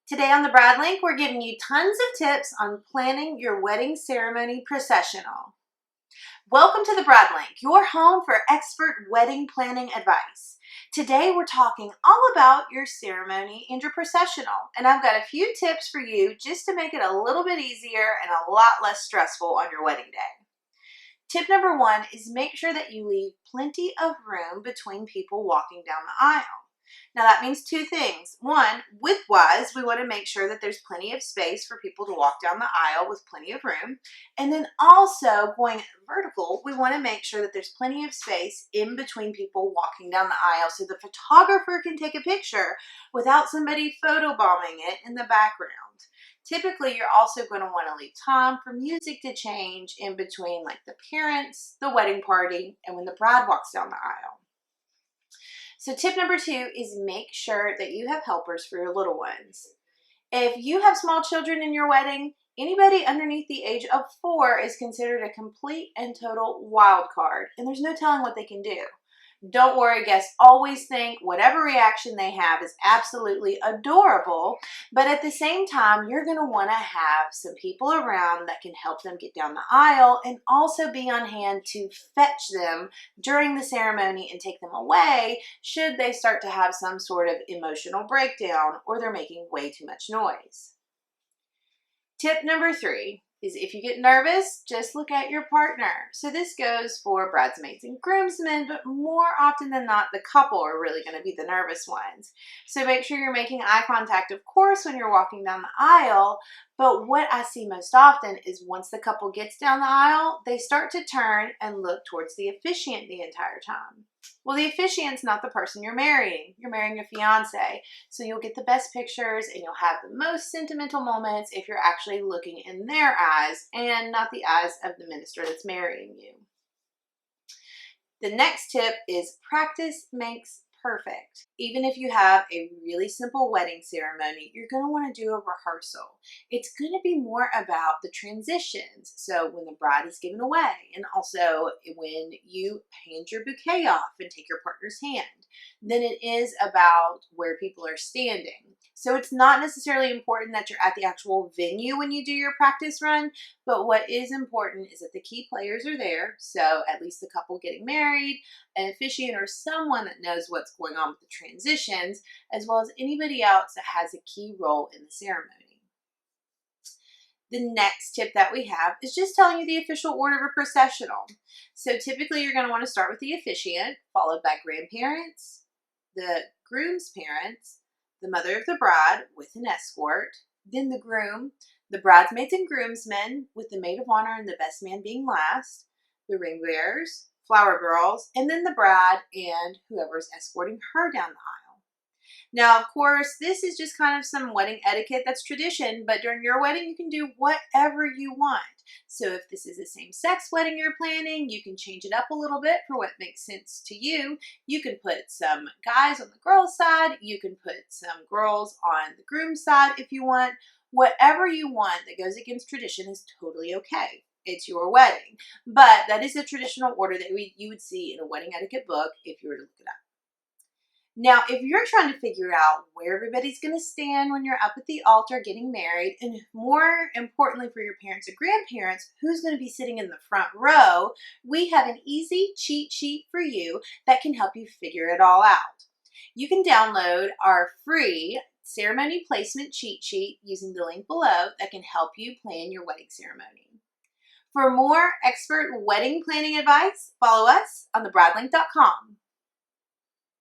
Today on the Brad Link, we're giving you tons of tips on planning your wedding ceremony processional. Welcome to the Brad Link, your home for expert wedding planning advice. Today we're talking all about your ceremony and your processional, and I've got a few tips for you just to make it a little bit easier and a lot less stressful on your wedding day. Tip number one is make sure that you leave plenty of room between people walking down the aisle. Now that means two things. One, width-wise, we want to make sure that there's plenty of space for people to walk down the aisle with plenty of room. And then also going vertical, we want to make sure that there's plenty of space in between people walking down the aisle so the photographer can take a picture without somebody photobombing it in the background. Typically, you're also going to want to leave time for music to change in between like the parents, the wedding party, and when the bride walks down the aisle. So tip number two is make sure that you have helpers for your little ones. If you have small children in your wedding, anybody underneath the age of 4 is considered a complete and total wild card, and there's no telling what they can do. Don't worry, guests always think whatever reaction they have is absolutely adorable, but at the same time, you're going to want to have some people around that can help them get down the aisle and also be on hand to fetch them during the ceremony and take them away should they start to have some sort of emotional breakdown or they're making way too much noise. Tip number 3 is if you get nervous, just look at your partner. So this goes for bridesmaids and groomsmen, but more often than not, the couple are really going to be the nervous ones. So make sure you're making eye contact, of course, when you're walking down the aisle. But what I see most often is once the couple gets down the aisle, they start to turn and look towards the officiant the entire time. Well, the officiant's not the person you're marrying. You're marrying your fiance. So you'll get the best pictures and you'll have the most sentimental moments if you're actually looking in their eyes and not the eyes of the minister that's marrying you. The next tip is practice makes perfect. Even if you have a really simple wedding ceremony, you're going to want to do a rehearsal. It's going to be more about the transitions. So when the bride is given away, and also when you hand your bouquet off and take your partner's hand, then it is about where people are standing. So it's not necessarily important that you're at the actual venue when you do your practice run, but what is important is that the key players are there. So at least the couple getting married, an officiant or someone that knows what's going on with the transitions, as well as anybody else that has a key role in the ceremony. The next tip that we have is just telling you the official order of a processional. So typically you're going to want to start with the officiant, followed by grandparents, the groom's parents, the mother of the bride with an escort, then the groom, the bridesmaids and groomsmen with the maid of honor and the best man being last, the ring bearers, flower girls, and then the bride and whoever's escorting her down the aisle. Now, of course, this is just kind of some wedding etiquette that's tradition, but during your wedding, you can do whatever you want. So if this is a same-sex wedding you're planning, you can change it up a little bit for what makes sense to you. You can put some guys on the girls' side. You can put some girls on the groom's side if you want. Whatever you want that goes against tradition is totally okay. It's your wedding. But that is the traditional order that you would see in a wedding etiquette book if you were to look it up. Now, if you're trying to figure out where everybody's going to stand when you're up at the altar getting married, and more importantly for your parents or grandparents, who's going to be sitting in the front row, we have an easy cheat sheet for you that can help you figure it all out. You can download our free ceremony placement cheat sheet using the link below that can help you plan your wedding ceremony. For more expert wedding planning advice, follow us on thebradlink.com.